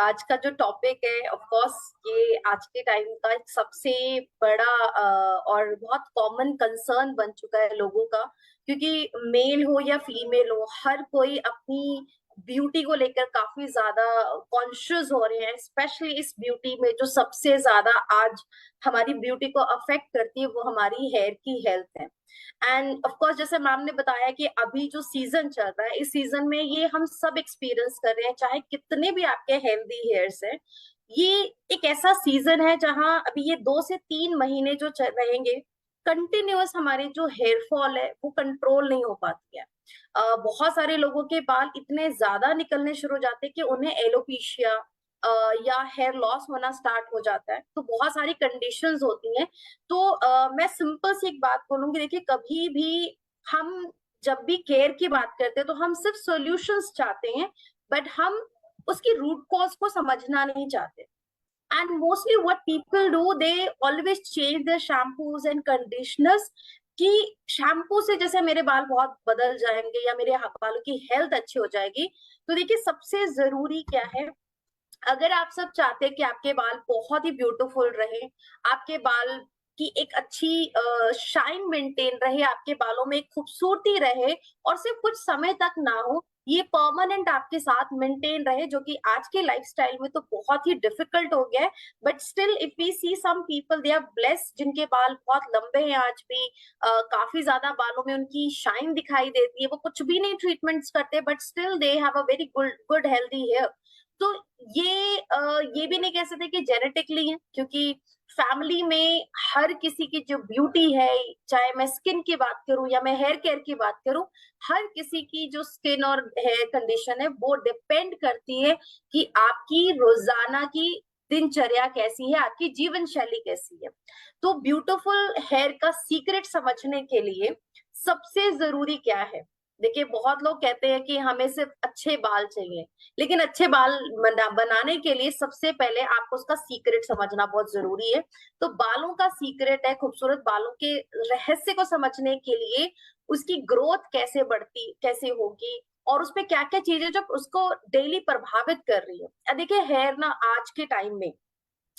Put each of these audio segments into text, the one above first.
आज का जो टॉपिक है ऑफ कोर्स ये आज के टाइम का एक सबसे बड़ा और बहुत कॉमन कंसर्न बन चुका है लोगों का। क्योंकि मेल हो या फीमेल हो, हर कोई अपनी ब्यूटी को लेकर काफी ज्यादा कॉन्शियस हो रहे हैं। स्पेशली इस ब्यूटी में जो सबसे ज्यादा आज हमारी ब्यूटी को अफेक्ट करती है वो हमारी हेयर की हेल्थ है। एंड ऑफ कोर्स जैसे मैम ने बताया कि अभी जो सीजन चल रहा है, इस सीजन में ये हम सब एक्सपीरियंस कर रहे हैं, चाहे कितने भी आपके हेल्दी हेयर्स है। ये एक ऐसा सीजन है जहां अभी ये 2 से 3 महीने जो चल रहेंगे, कंटिन्यूअस हमारे जो हेयर फॉल है वो कंट्रोल नहीं हो पाती है। बहुत सारे लोगों के बाल इतने ज्यादा निकलने शुरू हो जाते हैं कि उन्हें एलोपेशिया या हेयर लॉस होना स्टार्ट हो जाता है। तो बहुत सारी कंडीशंस होती हैं। तो मैं सिंपल सी एक बात बोलूंगी, देखिए कभी भी हम जब भी केयर की बात करते हैं तो हम सिर्फ सॉल्यूशंस चाहते हैं, बट हम उसकी रूट कॉज को समझना नहीं चाहते। And mostly what people do, they always change their shampoos and conditioners. कि शैम्पू से जैसे मेरे बाल बहुत बदल जाएंगे या मेरे बालों की हेल्थ अच्छी हो जाएगी। तो देखिए सबसे जरूरी क्या है, अगर आप सब चाहते हैं कि आपके बाल बहुत ही ब्यूटीफुल रहे, आपके बाल की एक अच्छी शाइन मेंटेन रहे, आपके बालों में एक खूबसूरती रहे और सिर्फ कुछ समय तक ना हो, ये परमानेंट आपके साथ मेंटेन रहे, जो कि आज के लाइफस्टाइल में तो बहुत ही डिफिकल्ट हो गया है। But still if we see some people, they are blessed, जिनके बाल बहुत लंबे हैं आज भी, काफी ज्यादा बालों में उनकी शाइन दिखाई देती है, वो कुछ भी नहीं ट्रीटमेंट्स करते, but still they have a very good good healthy hair. तो ये भी नहीं कह सकते कि जेनेटिकली है, क्योंकि फैमिली में हर किसी की जो ब्यूटी है, चाहे मैं स्किन की बात करूं या मैं हेयर केयर की बात करूं, हर किसी की जो स्किन और हेयर कंडीशन है वो डिपेंड करती है कि आपकी रोजाना की दिनचर्या कैसी है, आपकी जीवन शैली कैसी है। तो ब्यूटीफुल हेयर का सीक्रेट समझने के लिए सबसे जरूरी क्या है, देखिए बहुत लोग कहते हैं कि हमें सिर्फ अच्छे बाल चाहिए, लेकिन अच्छे बाल बनाने के लिए सबसे पहले आपको उसका सीक्रेट समझना बहुत जरूरी है। तो बालों का सीक्रेट है, खूबसूरत बालों के रहस्य को समझने के लिए उसकी ग्रोथ कैसे बढ़ती, कैसे होगी, और उसपे क्या क्या चीजें जो उसको डेली प्रभावित कर रही है। देखिए हेयर ना आज के टाइम में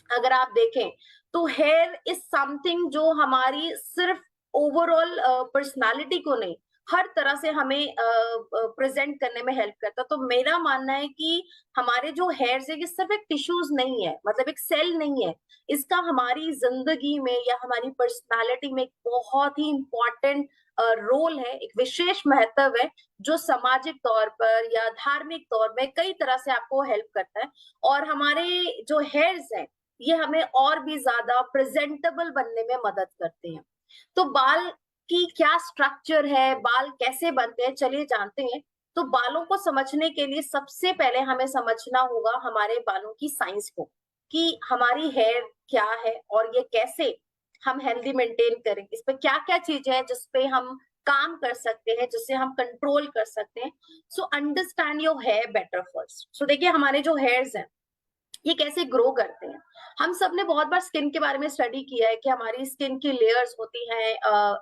अगर आप देखें तो हेयर इज समथिंग जो हमारी सिर्फ ओवरऑल पर्सनालिटी को नहीं, हर तरह से हमें प्रेजेंट करने में हेल्प करता है। तो मेरा मानना है कि हमारे जो हेयर्स है ये सिर्फ एक टिश्यूज नहीं है, मतलब एक सेल नहीं है, इसका हमारी जिंदगी में या हमारी पर्सनालिटी में एक बहुत ही इम्पोर्टेंट रोल है, एक विशेष महत्व है, जो सामाजिक तौर पर या धार्मिक तौर में कई तरह से आपको हेल्प करता है। और हमारे जो हेयर्स हैं ये हमें और भी ज्यादा प्रेजेंटेबल बनने में मदद करते हैं। तो बाल की क्या स्ट्रक्चर है, बाल कैसे बनते हैं, चलिए जानते हैं। तो बालों को समझने के लिए सबसे पहले हमें समझना होगा हमारे बालों की साइंस को, कि हमारी हेयर क्या है और ये कैसे हम हेल्दी मेंटेन करें, इस पे क्या क्या चीजें हैं जिसपे हम काम कर सकते हैं, जिससे हम कंट्रोल कर सकते हैं। So understand your hair better first. So देखिए हमारे जो हेयर्स हैं ये कैसे ग्रो करते हैं। हम सब ने बहुत बार स्किन के बारे में स्टडी किया है कि हमारी स्किन की लेयर्स होती हैं।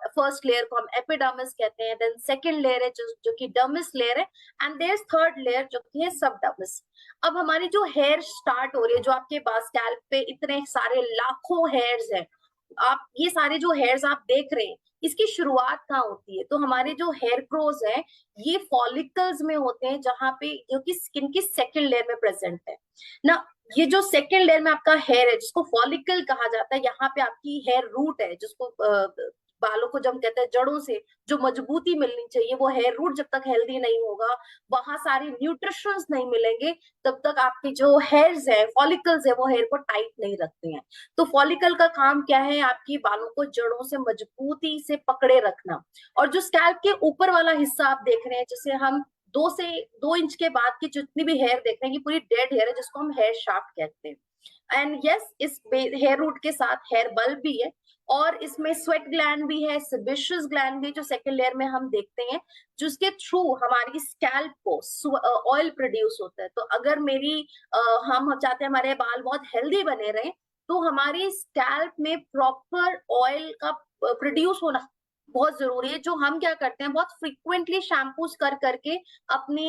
फर्स्ट लेयर को हम एपिडर्मिस कहते हैं, देन सेकंड लेयर है जो कि डर्मिस लेयर है, and there is third layer जो कि है सबडर्मिस। अब हमारी जो हेयर स्टार्ट हो रही है, जो आपके पास स्कैल्प पे इतने सारे लाखों हेयर्स हैं, आप ये सारे जो हेयर्स आप देख रहे हैं, इसकी शुरुआत कहाँ होती है, तो हमारे जो हेयर ग्रोज है ये फॉलिकल्स में होते हैं, जहां पे जो कि स्किन की सेकंड लेयर में प्रेजेंट है ना। ये जो सेकेंड लेयर में आपका हेयर है जिसको फॉलिकल कहा जाता है, यहाँ पे आपकी हेयर रूट है, जिसको बालों को जब हम कहते हैं जड़ों से जो मजबूती मिलनी चाहिए, वो हेयर रूट जब तक हेल्दी नहीं होगा, वहां सारे न्यूट्रिशंस नहीं मिलेंगे, तब तक आपके जो हेयर्स है, फॉलिकल्स है, वो हेयर को टाइट नहीं रखते हैं। तो फॉलिकल का काम क्या है, आपकी बालों को जड़ों से मजबूती से पकड़े रखना। और जो स्कैल्प के ऊपर वाला हिस्सा आप देख रहे हैं, जिसे हम 2 से 2 इंच के बाद की जितनी भी हेयर देख रहे हैं, ये पूरी डेड हेयर है, जिसको हम हेयर शाफ्ट कहते हैं। एंड यस, इस हेयर रूट के साथ हेयर बल्ब भी है, और इसमें स्वेट ग्लैंड भी है, सेबेशियस ग्लैंड भी, जो सेकंड लेयर में हम देखते हैं, जिसके थ्रू हमारी स्कैल्प को ऑयल प्रोड्यूस होता है। तो अगर हम चाहते हैं हमारे बाल बहुत हेल्दी बने रहे, तो हमारी स्कैल्प में प्रॉपर ऑयल का प्रोड्यूस होना बहुत जरूरी है। जो हम क्या करते हैं, बहुत फ्रिक्वेंटली शैम्पूस कर करके अपने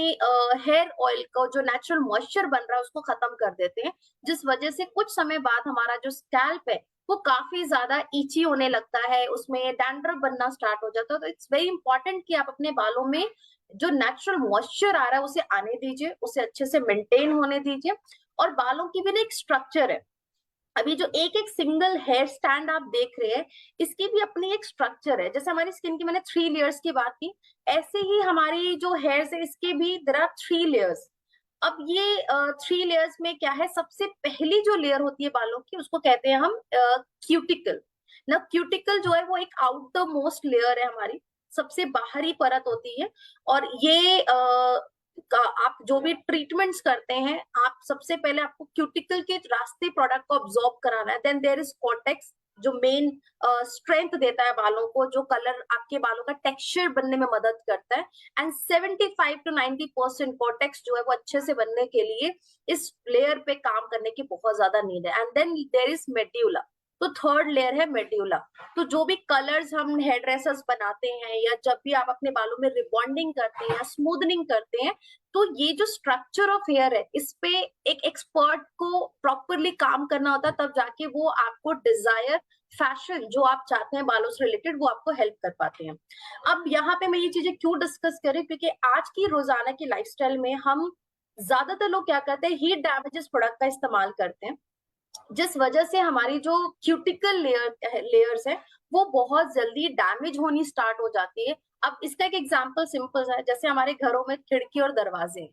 हेयर ऑयल का जो नेचुरल मॉइस्चर बन रहा है उसको खत्म कर देते हैं, जिस वजह से कुछ समय बाद हमारा जो स्कैल्प है वो काफी ज्यादा ईची होने लगता है, उसमें डैंड्रफ बनना स्टार्ट हो जाता है। तो इट्स वेरी इंपॉर्टेंट कि आप अपने बालों में जो नेचुरल मॉइस्चर आ रहा है उसे आने दीजिए, उसे अच्छे से मेंटेन होने दीजिए। और बालों की भी ना एक स्ट्रक्चर है। अभी जो एक एक सिंगल हेयर स्टैंड आप देख रहे हैं, इसकी भी अपनी एक स्ट्रक्चर है। जैसे हमारी स्किन की मैंने 3 लेयर्स की बात की, ऐसे ही हमारी जो हेयर्स है इसके भी देयर आर 3 लेयर्स। अब ये 3 लेयर्स में क्या है, सबसे पहली जो लेयर होती है बालों की उसको कहते हैं हम क्यूटिकल। ना क्यूटिकल जो है वो एक आउटर मोस्ट लेयर है हमारी, सबसे बाहरी परत होती है। और ये आप जो भी ट्रीटमेंट्स करते हैं, आप सबसे पहले आपको क्यूटिकल के रास्ते प्रोडक्ट को ऑब्जॉर्ब कराना है। देन देयर इज कॉर्टेक्स जो मेन स्ट्रेंथ देता है बालों को, जो कलर आपके बालों का टेक्सचर बनने में मदद करता है। एंड 75 to 90% कॉर्टेक्स जो है वो अच्छे से बनने के लिए इस लेयर पे काम करने की बहुत ज्यादा नीड है। And then there is medulla. तो थर्ड लेयर है मेड्यूला। तो जो भी कलर्स हम हेयर ड्रेसर्स बनाते हैं, या जब भी आप अपने बालों में रिबॉन्डिंग करते हैं या स्मूदनिंग करते हैं, तो ये जो स्ट्रक्चर ऑफ हेयर है इस पे एक एक्सपर्ट को प्रॉपरली काम करना होता है, तब जाके वो आपको डिजायर फैशन जो आप चाहते हैं बालों से रिलेटेड वो आपको हेल्प कर पाते हैं। अब यहाँ पे मैं ये चीजें क्यों डिस्कस करें, क्योंकि आज की रोजाना की लाइफस्टाइल में हम ज्यादातर लोग क्या करते हैं, हीट डैमेजेस प्रोडक्ट का इस्तेमाल करते हैं, जिस वजह से हमारी जो क्यूटिकल लेयर्स है वो बहुत जल्दी डैमेज होनी स्टार्ट हो जाती है। अब इसका एक एग्जांपल सिंपल है, जैसे हमारे घरों में खिड़की और दरवाजे हैं।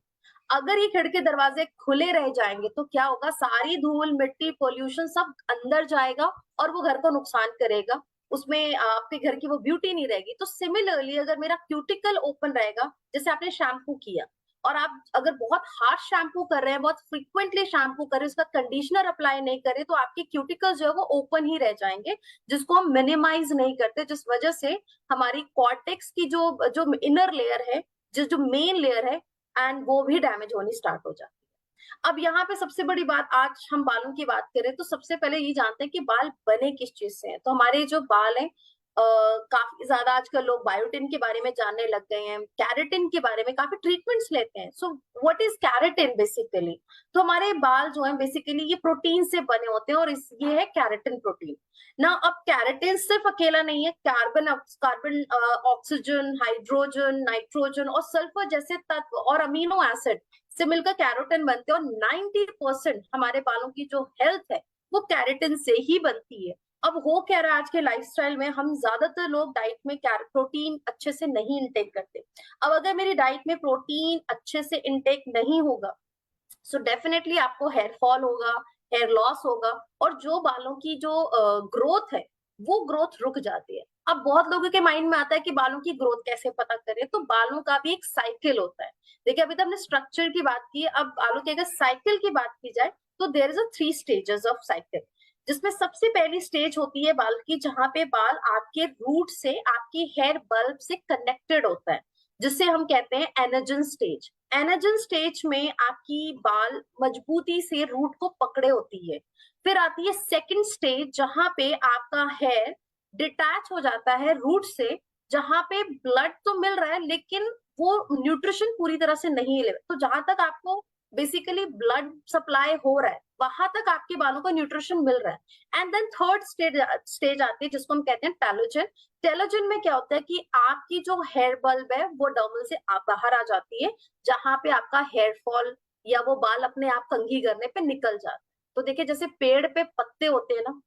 अगर ये खिड़की दरवाजे खुले रह जाएंगे तो क्या होगा, सारी धूल मिट्टी पोल्यूशन सब अंदर जाएगा और वो घर को नुकसान करेगा, उसमें आपके घर की वो ब्यूटी नहीं रहेगी। तो सिमिलरली अगर मेरा क्यूटिकल ओपन रहेगा, जैसे आपने शैम्पू किया और आप अगर बहुत हार्श शैम्पू कर रहे हैं, बहुत फ्रिक्वेंटली शैम्पू कर रहे हैं, उसका कंडीशनर अप्लाई नहीं करें, तो आपके क्यूटिकल्स जो है वो ओपन ही रह जाएंगे, जिसको हम मिनिमाइज नहीं करते, जिस वजह से हमारी कॉर्टेक्स की जो जो इनर लेयर है, जो जो मेन लेयर है, एंड वो भी डैमेज होनी स्टार्ट हो जाती है। अब यहाँ पे सबसे बड़ी बात, आज हम बालों की बात करें तो सबसे पहले ये जानते हैं कि बाल बने किस चीज से हैं। तो हमारे जो बाल हैं, काफी ज्यादा आजकल लोग बायोटिन के बारे में जानने लग गए हैं, कैरेटिन के बारे में काफी ट्रीटमेंट्स लेते हैं। So what is keratin basically? तो हमारे बाल जो है बेसिकली ये प्रोटीन से बने होते हैं, और इस ये है कैरेटिन प्रोटीन ना। अब कैरेटिन सिर्फ अकेला नहीं है, carbon carbon oxygen, hydrogen, nitrogen और सल्फर जैसे तत्व और अमीनो एसिड से मिलकर कैरोटिन बनते हैं। और 90% हमारे बालों की जो हेल्थ है वो कैरेटिन से ही बनती है। अब हो क्या रहा है, आज के लाइफस्टाइल में हम ज्यादातर लोग डाइट में प्रोटीन अच्छे से नहीं इंटेक करते। अब अगर मेरी डाइट में प्रोटीन अच्छे से इंटेक नहीं होगा, सो डेफिनेटली आपको हेयर फॉल होगा, हेयर लॉस होगा, और जो बालों की जो ग्रोथ है वो ग्रोथ रुक जाती है। अब बहुत लोगों के माइंड में आता है कि बालों की ग्रोथ कैसे पता करें, तो बालों का भी एक साइकिल होता है। देखिए अभी तो हमने स्ट्रक्चर की बात की, अब बालों की अगर साइकिल की बात की जाए तो there is a 3 stages of cycle, जिसमें सबसे पहली स्टेज होती है बाल की, जहां पे बाल आपके रूट से आपकी हेयर बल्ब से कनेक्टेड होता है, जिसे हम कहते हैं एनर्जन स्टेज। एनर्जन स्टेज में आपकी बाल मजबूती से रूट को पकड़े होती है। फिर आती है सेकंड स्टेज, जहां पे आपका हेयर डिटैच हो जाता है रूट से, जहां पे ब्लड तो मिल रहा है लेकिन वो न्यूट्रिशन पूरी तरह से नहीं ले, तो जहां तक आपको बेसिकली ब्लड सप्लाई हो रहा है वहां तक आपके बालों को न्यूट्रिशन मिल रहा है। एंड देन थर्ड स्टेज आती है जिसको हम कहते हैं टेलोजन। टेलोजन में क्या होता है कि आपकी जो हेयर बल्ब है वो डर्मल से बाहर आ जाती है, जहां पे आपका हेयर फॉल या वो बाल अपने आप कंघी करने पे निकल जाता है। तो देखिए जैसे पेड़ पे पत्ते होते हैं ना,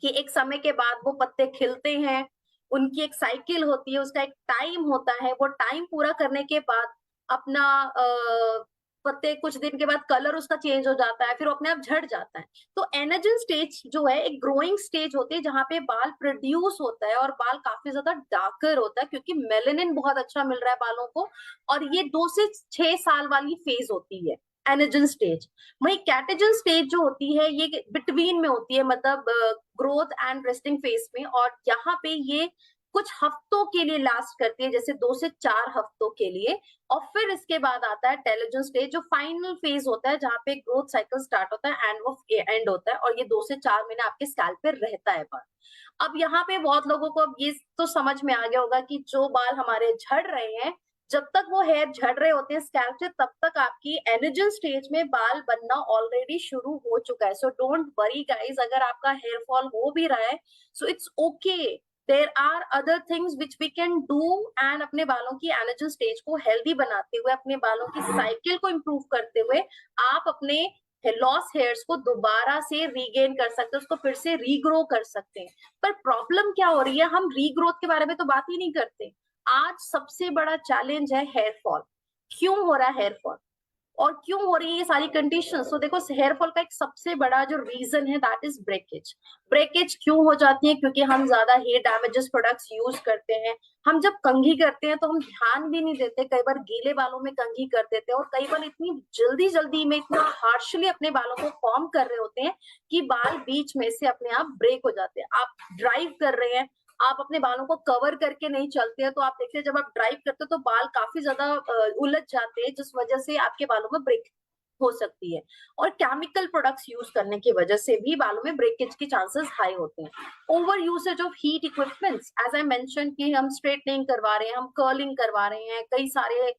कि एक समय के बाद वो पत्ते खिलते हैं, उनकी एक साइकिल होती है, उसका एक टाइम होता है, वो टाइम पूरा करने के बाद अपना पत्ते कुछ दिन के बाद कलर उसका चेंज हो जाता है, फिर वो अपने आप झड़ जाता है। तो एनर्जन स्टेज जो है एक ग्रोइंग स्टेज होती है, जहां पे बाल प्रोड्यूस होता है और बाल काफी ज्यादा डार्कर होता है, क्योंकि मेलेनिन बहुत अच्छा मिल रहा है बालों को। और ये 2 से 6 साल वाली फेज होती है एनर्जन स्टेज। वही कैटेजन स्टेज जो होती है ये बिटवीन में होती है, मतलब ग्रोथ एंड रेस्टिंग फेज में, और यहाँ पे ये कुछ हफ्तों के लिए लास्ट करती है, जैसे 2 से 4 हफ्तों के लिए, और फिर इसके बाद आता है टेलोजन स्टेज, जो फाइनल फेज होता है जहां पे ग्रोथ साइकिल स्टार्ट होता है, एंड होता है, और ये 2 से 4 महीने आपके स्कैल्प पे रहता है बाल। अब यहाँ पे बहुत लोगों को अब ये तो समझ में आ गया होगा कि जो बाल हमारे झड़ रहे हैं, जब तक वो हेयर झड़ रहे होते हैं स्कैल्प से, तब तक आपकी एनर्जन स्टेज में बाल बनना ऑलरेडी शुरू हो चुका है। सो डोंट वरी गाइस, अगर आपका हेयर फॉल हो भी रहा है, so it's okay, there are other things which we can do, and अपने बालों की एनर्जन स्टेज को हेल्दी बनाते हुए, अपने बालों की साइकिल को इम्प्रूव करते हुए, आप अपने लॉस हेयर्स को दोबारा से रीगेन कर सकते हैं, उसको फिर से रीग्रो कर सकते हैं। पर प्रॉब्लम क्या हो रही है, हम रीग्रोथ के बारे में तो बात ही नहीं करते। आज सबसे बड़ा चैलेंज है हेयर फॉल। क्यों हो रहा है हेयर फॉल, और क्यों हो रही है ये सारी कंडीशंस? तो देखो, हेयर फॉल का एक सबसे बड़ा जो रीजन है दैट इज ब्रेकेज। ब्रेकेज क्यों हो जाती है? क्योंकि हम ज्यादा हेयर डैमेजेस प्रोडक्ट्स यूज करते हैं। हम जब कंघी करते हैं तो हम ध्यान भी नहीं देते, कई बार गीले बालों में कंघी कर देते हैं, और कई बार इतनी जल्दी जल्दी में इतना हार्शली अपने बालों को फॉर्म कर रहे होते हैं कि बाल बीच में से अपने आप ब्रेक हो जाते हैं। आप ड्राइव कर रहे हैं, आप अपने बालों को कवर करके नहीं चलते हैं, तो आप देखते हैं जब आप ड्राइव करते हो तो बाल काफी ज्यादा उलझ जाते हैं, जिस वजह से आपके बालों में ब्रेक हो सकती है। और केमिकल प्रोडक्ट्स यूज करने की वजह से भी बालों में ब्रेकेज के चांसेस हाई होते हैं। Over usage of heat equipments, as I mention कि हम स्ट्रेटनिंग करवा रहे हैं, हम कर्लिंग करवा रहे हैं, कई सारे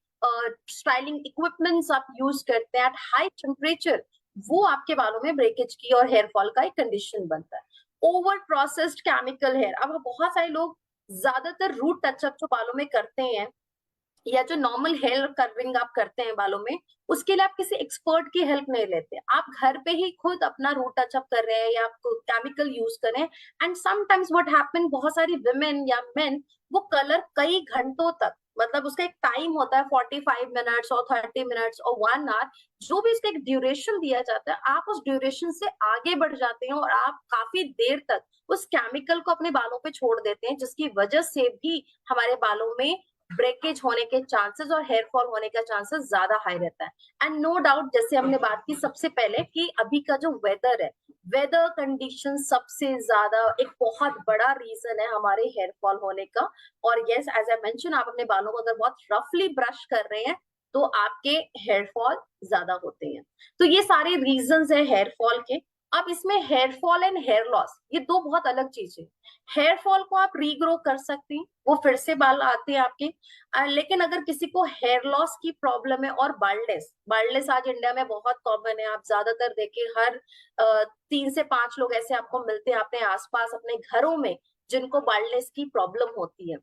स्टाइलिंग इक्विपमेंट्स आप यूज करते हैं एट हाई टेम्परेचर, वो आपके बालों में ब्रेकेज की और हेयर फॉल का एक कंडीशन बनता है। ओवर प्रोसेस्ड केमिकल हेयर, अब बहुत सारे लोग ज्यादातर रूट टचअप जो बालों में करते हैं, या जो नॉर्मल हेयर कलरिंग आप करते हैं बालों में, उसके लिए आप किसी एक्सपर्ट की हेल्प नहीं लेते, आप घर पे ही खुद अपना रूट टचअप कर रहे हैं या आप केमिकल यूज कर रहे हैं। एंड समटाइम्स व्हाट हैपन, बहुत सारी विमेन या मेन वो कलर कई घंटों तक, मतलब उसका एक टाइम होता है 45 मिनट्स और 30 मिनट्स और 1 आवर, जो भी उसका एक ड्यूरेशन दिया जाता है, आप उस ड्यूरेशन से आगे बढ़ जाते हैं और आप काफी देर तक उस केमिकल को अपने बालों पे छोड़ देते हैं, जिसकी वजह से भी हमारे बालों में ब्रेकेज होने के चांसेस और हेयर फॉल होने का चांसेस ज्यादा हाई रहता है। एंड नो डाउट, जैसे हमने बात की सबसे पहले कि अभी का जो वेदर है, वेदर कंडीशन सबसे ज्यादा एक बहुत बड़ा रीजन है हमारे हेयर फॉल होने का। और यस, एज आई मेंशन, आप अपने बालों को अगर बहुत रफली ब्रश कर रहे हैं तो आपके हेयर फॉल ज्यादा होते हैं। तो ये सारे रीजंस है हेयर फॉल के। अब इसमें hair fall and hair loss, ये दो बहुत अलग चीज है। हेयर फॉल को आप रीग्रो कर सकती हैं, वो फिर से बाल आते हैं आपके। लेकिन अगर किसी को हेयर लॉस की प्रॉब्लम है और बाल्डनेस, बाल्डनेस आज इंडिया में बहुत कॉमन है, आप ज्यादातर देखिए हर 3 से 5 लोग ऐसे आपको मिलते हैं अपने आसपास अपने घरों में जिनको बाल्डनेस की प्रॉब्लम होती है।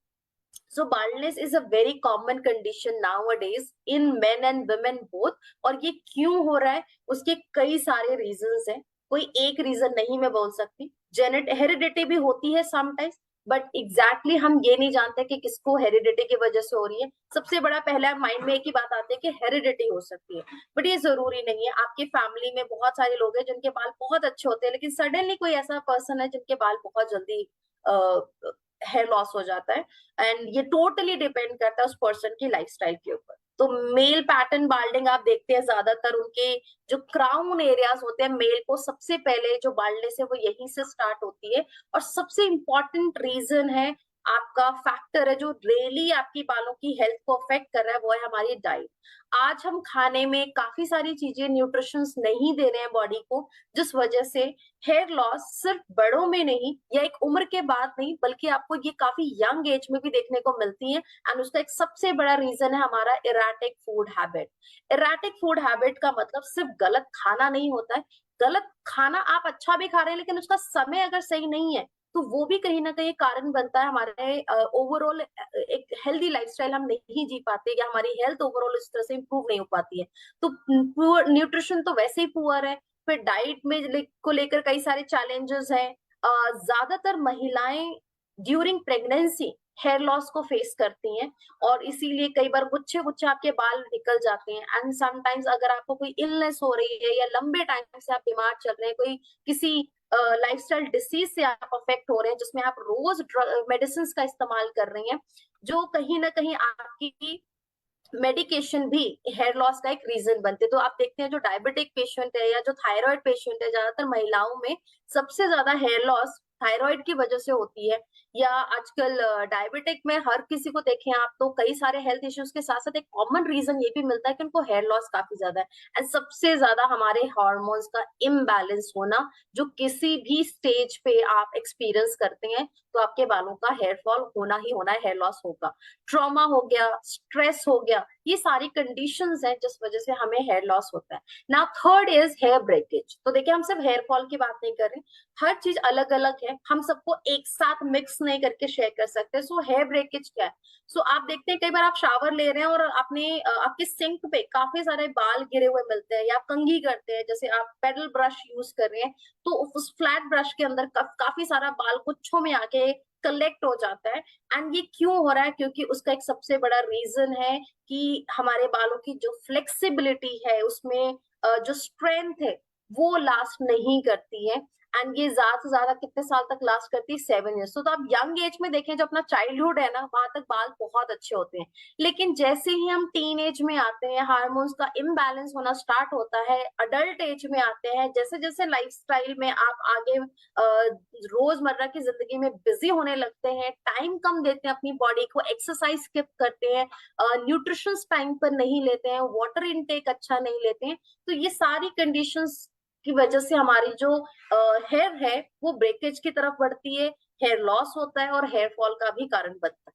So baldness is a very common condition nowadays in men and women both। और ये क्यों हो रहा है, उसके कई सारे रीजंस हैं, कोई एक रीजन नहीं मैं बोल सकती। हेरिडिटी भी होती है समटाइम्स, बट एग्जैक्टली हम ये नहीं जानते कि किसको हेरिडिटी की वजह से हो रही है। सबसे बड़ा पहला माइंड में एक ही बात आती है कि हेरिडिटी हो सकती है, बट ये जरूरी नहीं है। आपकी फैमिली में बहुत सारे लोग हैं जिनके बाल बहुत अच्छे होते हैं, लेकिन सडनली कोई ऐसा पर्सन है जिनके बाल बहुत जल्दी हेयर लॉस हो जाता है। एंड ये टोटली डिपेंड करता है उस पर्सन की लाइफस्टाइल के ऊपर। तो मेल पैटर्न बाल्डिंग आप देखते हैं, ज्यादातर उनके जो क्राउन एरियाज होते हैं, मेल को सबसे पहले जो बाल्डनेस है वो यहीं से स्टार्ट होती है। और सबसे इंपॉर्टेंट रीजन है, आपका फैक्टर है जो रियली आपकी बालों की हेल्थ को अफेक्ट कर रहा है, वो है हमारी डाइट। आज हम खाने में काफी सारी चीजें न्यूट्रिशंस नहीं दे रहे हैं बॉडी को, जिस वजह से हेयर लॉस सिर्फ बड़ों में नहीं या एक उम्र के बाद नहीं, बल्कि आपको ये काफी यंग एज में भी देखने को मिलती है। एंड उसका एक सबसे बड़ा रीजन है हमारा erratic food habit. Erratic food habit का मतलब सिर्फ गलत खाना नहीं होता है। गलत खाना आप अच्छा भी खा रहे हैं, लेकिन उसका समय अगर सही नहीं है तो वो भी कहीं ना कहीं कारण बनता है हमारे ओवरऑल एक हेल्दी लाइफस्टाइल हम नहीं जी पाते, या हमारी हेल्थ ओवरऑल इस तरह से इंप्रूव नहीं हो पाती है। तो पुअर न्यूट्रिशन तो वैसे ही पुअर है, फिर डाइट में को लेकर कई सारे चैलेंजेस हैं। ज्यादातर महिलाएं ड्यूरिंग प्रेगनेंसी हेयर लॉस को फेस करती हैं, और इसीलिए कई बार गुच्छे गुच्छे आपके बाल निकल जाते हैं। एंड समटाइम्स अगर आपको कोई इलनेस हो रही है या लंबे टाइम से आप बीमार चल रहे हैं, कोई किसी लाइफस्टाइल डिसीज से आप अफेक्ट हो रहे हैं जिसमें आप रोज मेडिसिन का इस्तेमाल कर रही हैं, जो कहीं ना कहीं आपकी मेडिकेशन भी हेयर लॉस का एक रीजन बनते। तो आप देखते हैं जो डायबिटिक पेशेंट है या जो थायराइड पेशेंट है, ज्यादातर महिलाओं में सबसे ज्यादा हेयर लॉस थायराइड की वजह से होती है। या आजकल डायबिटिक में हर किसी को देखें आप तो कई सारे हेल्थ इश्यूज के साथ साथ एक कॉमन रीजन ये भी मिलता है कि उनको हेयर लॉस काफी ज्यादा है। एंड सबसे ज्यादा हमारे हार्मोन्स का इम्बैलेंस होना, जो किसी भी स्टेज पे आप एक्सपीरियंस करते हैं तो आपके बालों का हेयर फॉल होना ही होना है, हेयर लॉस होगा। ट्रॉमा हो गया, स्ट्रेस हो गया, ये सारी कंडीशंस हैं जिस वजह से हमें हेयर लॉस होता है। Now third is here breakage. तो देखिए हम सिर्फ हेयर फॉल की बात नहीं कर रहे, हर चीज अलग अलग है, हम सबको एक साथ मिक्स नहीं करके शेयर कर सकते। सो हेयर ब्रेकेज क्या है? सो आप देखते हैं कई बार आप शावर ले रहे हैं और आपने आपके सिंक पे काफी सारे बाल गिरे हुए मिलते हैं, या आप कंघी करते हैं, जैसे आप पेडल ब्रश यूज कर रहे हैं तो उस फ्लैट ब्रश के अंदर काफी सारा बाल गुच्छों में आके कलेक्ट हो जाता है। एंड ये क्यों हो रहा है? क्योंकि उसका एक सबसे बड़ा रीजन है कि हमारे बालों की जो फ्लेक्सिबिलिटी है उसमें जो स्ट्रेंथ है वो लास्ट नहीं करती है। एंड ये ज्यादा से ज्यादा कितने साल तक लास्ट करती है? 7 ईयर्स। तो आप यंग एज में देखें, जो अपना चाइल्डहुड है ना, वहां तक बाल बहुत अच्छे होते हैं। लेकिन जैसे ही हम टीन एज में आते हैं, हार्मोन्स का इम्बैलेंस होना स्टार्ट होता है, अडल्ट एज में आते हैं, जैसे जैसे लाइफस्टाइल में आप आगे रोजमर्रा की जिंदगी में बिजी होने लगते हैं, टाइम कम देते हैं अपनी बॉडी को, एक्सरसाइज स्किप करते हैं, न्यूट्रिशन टाइम पर नहीं लेते हैं, वाटर इनटेक अच्छा नहीं लेते हैं, तो ये सारी कंडीशंस की वजह से हमारी जो हेयर है वो ब्रेकेज की तरफ बढ़ती है, हेयर लॉस होता है और हेयर फॉल का भी कारण बनता है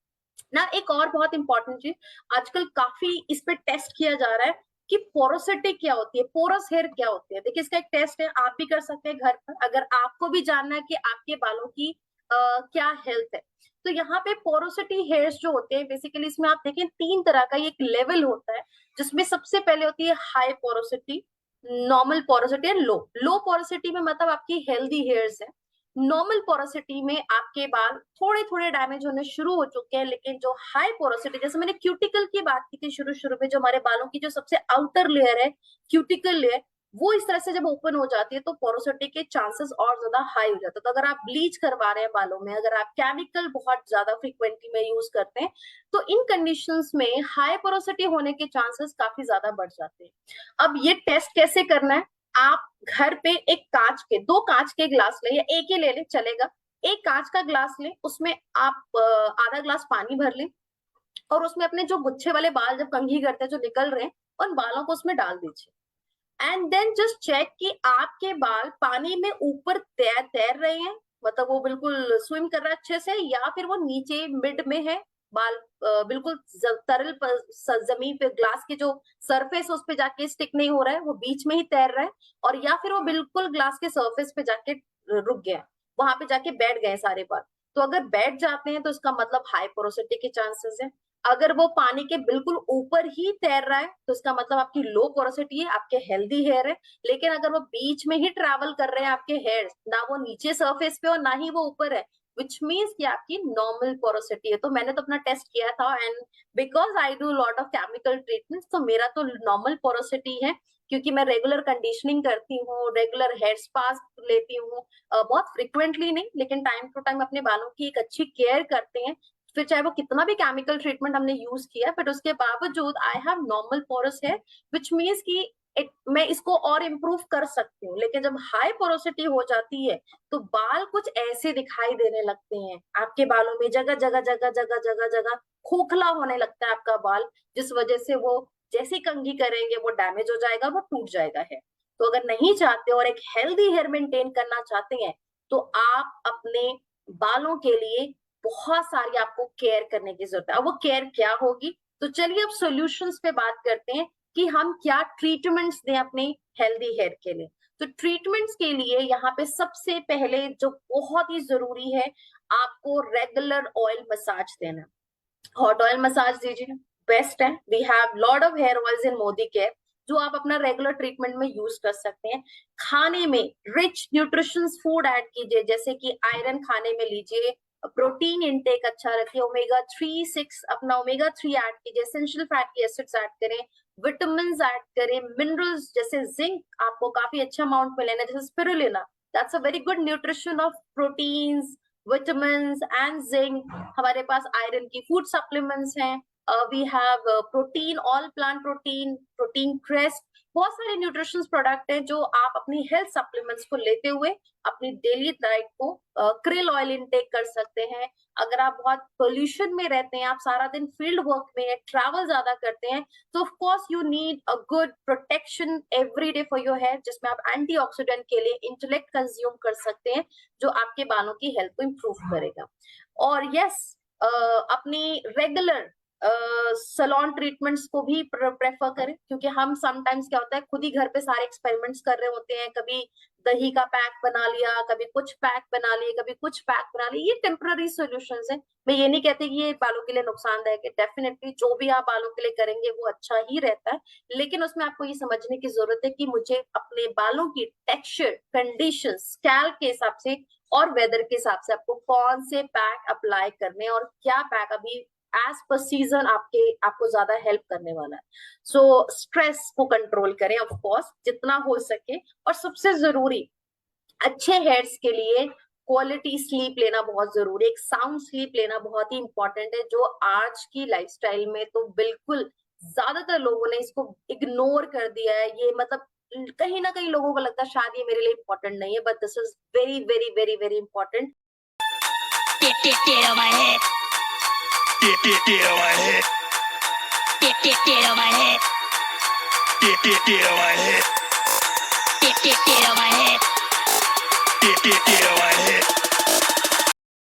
ना। एक और बहुत इंपॉर्टेंट चीज, आजकल काफी इस पे टेस्ट किया जा रहा है कि पोरोसिटी क्या होती है, पोरस हेयर क्या होती है। देखिए इसका एक टेस्ट है, आप भी कर सकते हैं घर पर अगर आपको भी जानना है कि आपके बालों की क्या हेल्थ है। तो यहाँ पे पोरोसिटी हेयर्स जो होते हैं, बेसिकली इसमें आप देखें 3 तरह का एक लेवल होता है, जिसमें सबसे पहले होती है high porosity, normal porosity and low. Low porosity में मतलब आपकी हेल्दी हेयर्स है। नॉर्मल पोरोसिटी में आपके बाल थोड़े थोड़े डैमेज होने शुरू हो चुके हैं, लेकिन जो हाई पोरोसिटी, जैसे मैंने क्यूटिकल की बात की थी शुरू शुरू में, जो हमारे बालों की जो सबसे आउटर लेयर है, क्यूटिकल लेयर, वो इस तरह से जब ओपन हो जाती है तो पोरोसिटी के चांसेस और ज्यादा हाई हो जाते हैं। तो अगर आप ब्लीच करवा रहे हैं बालों में, अगर आप केमिकल बहुत ज्यादा फ्रिक्वेंटली में यूज करते हैं, तो इन कंडीशंस में हाई पोरोसिटी होने के चांसेस काफी ज्यादा बढ़ जाते हैं। अब ये टेस्ट कैसे करना है? आप घर पे एक कांच के, 2 कांच के ग्लास ले, या एक ही ले ले चलेगा, एक कांच का ग्लास ले, उसमें आप आधा ग्लास पानी भर लें और उसमें अपने जो गुच्छे वाले बाल जब कंघी करते हैं जो निकल रहे हैं, उन बालों को उसमें डाल दीजिए। एंड देन जस्ट चेक कि आपके बाल पानी में ऊपर तैर तैर रहे हैं, मतलब वो बिल्कुल स्विम कर रहा है अच्छे से, या फिर वो नीचे मिड में है, बाल बिल्कुल तरल जमीन पे, ग्लास के जो सरफेस उस पे जाके स्टिक नहीं हो रहा है, वो बीच में ही तैर रहा है, और या फिर वो बिल्कुल ग्लास के सरफेस पे जाके रुक गया, वहां पे जाके बैठ गए सारे बाल। तो अगर बैठ जाते हैं तो इसका मतलब हाई पोरोसिटी के चांसेस है। अगर वो पानी के बिल्कुल ऊपर ही तैर रहा है तो इसका मतलब आपकी लो पोरोसिटी है, आपके हेल्दी हेयर है। लेकिन अगर वो बीच में ही ट्रैवल कर रहे हैं आपके हेयर, ना वो नीचे सरफेस पे और ना ही वो ऊपर है, विच मीन्स कि आपकी नॉर्मल पोरोसिटी है। तो मैंने तो अपना टेस्ट किया था, and because I do lot of chemical treatment, तो मेरा तो नॉर्मल पोरोसिटी है, क्योंकि मैं रेगुलर कंडीशनिंग करती हूँ, रेगुलर हेयर स्पास लेती हूँ, बहुत फ्रिक्वेंटली नहीं लेकिन टाइम टू टाइम अपने बालों की एक अच्छी केयर करते हैं। फिर चाहे वो कितना भी केमिकल ट्रीटमेंट हमने यूज किया, बट उसके बावजूद आई हैव नॉर्मल पोरस है, विच मीन्स कि मैं इसको और इम्प्रूव कर सकती हूँ। लेकिन जब हाई पोरोसिटी हो जाती है तो बाल कुछ ऐसे दिखाई देने लगते हैं, आपके बालों में जगह जगह जगह जगह जगह जगह खोखला होने लगता है आपका बाल, जिस वजह से वो जैसी कंघी करेंगे वो डैमेज हो जाएगा, वो टूट जाएगा है। तो अगर नहीं चाहते और एक हेल्दी हेयर मेंटेन करना चाहते हैं, तो आप अपने बालों के लिए बहुत सारी आपको केयर करने की जरूरत है। अब वो केयर क्या होगी? तो चलिए अब सॉल्यूशंस पे बात करते हैं कि हम क्या ट्रीटमेंट्स दें अपने हेल्दी हेयर के लिए। तो ट्रीटमेंट्स के लिए यहाँ पे सबसे पहले जो बहुत ही जरूरी है, आपको रेगुलर ऑयल मसाज देना। हॉट ऑयल मसाज दीजिए, बेस्ट है। We have lot of hair oils in Modi care, जो आप अपना रेगुलर ट्रीटमेंट में यूज कर सकते हैं। खाने में रिच न्यूट्रिशंस फूड ऐड कीजिए, जैसे कि आयरन खाने में लीजिए, प्रोटीन इनटेक अच्छा रखिए, ओमेगा 3 6 अपना ओमेगा 3 ऐड कीजिए, एसेंशियल फैटी एसिड्स ऐड करें, विटामिन ऐड करें, मिनरल्स जैसे जिंक आपको काफी अच्छा अमाउंट में लेना है, जैसे spirulina, that's a very good nutrition of proteins, vitamin and zinc. हमारे पास आयरन की फूड सप्लीमेंट्स हैं, we have protein, all plant protein, protein crest, बहुत सारे न्यूट्रिशन प्रोडक्ट हैं जो आप अपनी हेल्थ सप्लीमेंट्स को लेते हुए अपनी डेली डाइट को क्रिल ऑयल इनटेक कर सकते हैं। अगर आप बहुत पोल्यूशन में रहते हैं, आप सारा दिन फील्ड वर्क में है, ट्रैवल ज्यादा करते हैं, तो of course you need a good protection every day for your hair, जिसमें आप एंटीऑक्सीडेंट के लिए इंटेलेक्ट कंज्यूम कर सकते हैं, जो आपके बालों की हेल्थ को इम्प्रूव करेगा। और यस, अपनी रेगुलर सलोन ट्रीटमेंट्स को भी प्रेफर करें, क्योंकि हम समटाइम्स क्या होता है, खुद ही घर पे सारे एक्सपेरिमेंट्स कर रहे होते हैं। कभी दही का पैक बना लिया, कभी कुछ पैक बना लिए, कभी कुछ पैक बना लिए। ये टेम्पररी सॉल्यूशंस है। मैं ये नहीं कहती कि ये बालों के लिए नुकसानदायक है। डेफिनेटली जो भी आप बालों के लिए करेंगे वो अच्छा ही रहता है, लेकिन उसमें आपको ये समझने की जरूरत है कि मुझे अपने बालों की टेक्सचर, कंडीशन, स्कैल्प के हिसाब से और वेदर के हिसाब से आपको कौन से पैक अप्लाई करने और क्या पैक अभी एज पर सीजन आपको ज्यादा हेल्प करने वाला है। सो स्ट्रेस को कंट्रोल करें ऑफ कोर्स जितना हो सके, और सबसे जरूरी अच्छे हेयर्स के लिए क्वालिटी स्लीप लेना बहुत जरूरी है। एक साउंड स्लीप लेना बहुत ही इंपॉर्टेंट है, जो आज की लाइफस्टाइल में तो बिल्कुल ज्यादातर लोगों ने इसको इग्नोर कर दिया है। ये मतलब कहीं ना कहीं लोगों को लगता है शायद ये मेरे लिए इंपॉर्टेंट नहीं है, but this is very very very very important. Get on my head. Get on my head. Get on my head. Get on my head. Get on my head.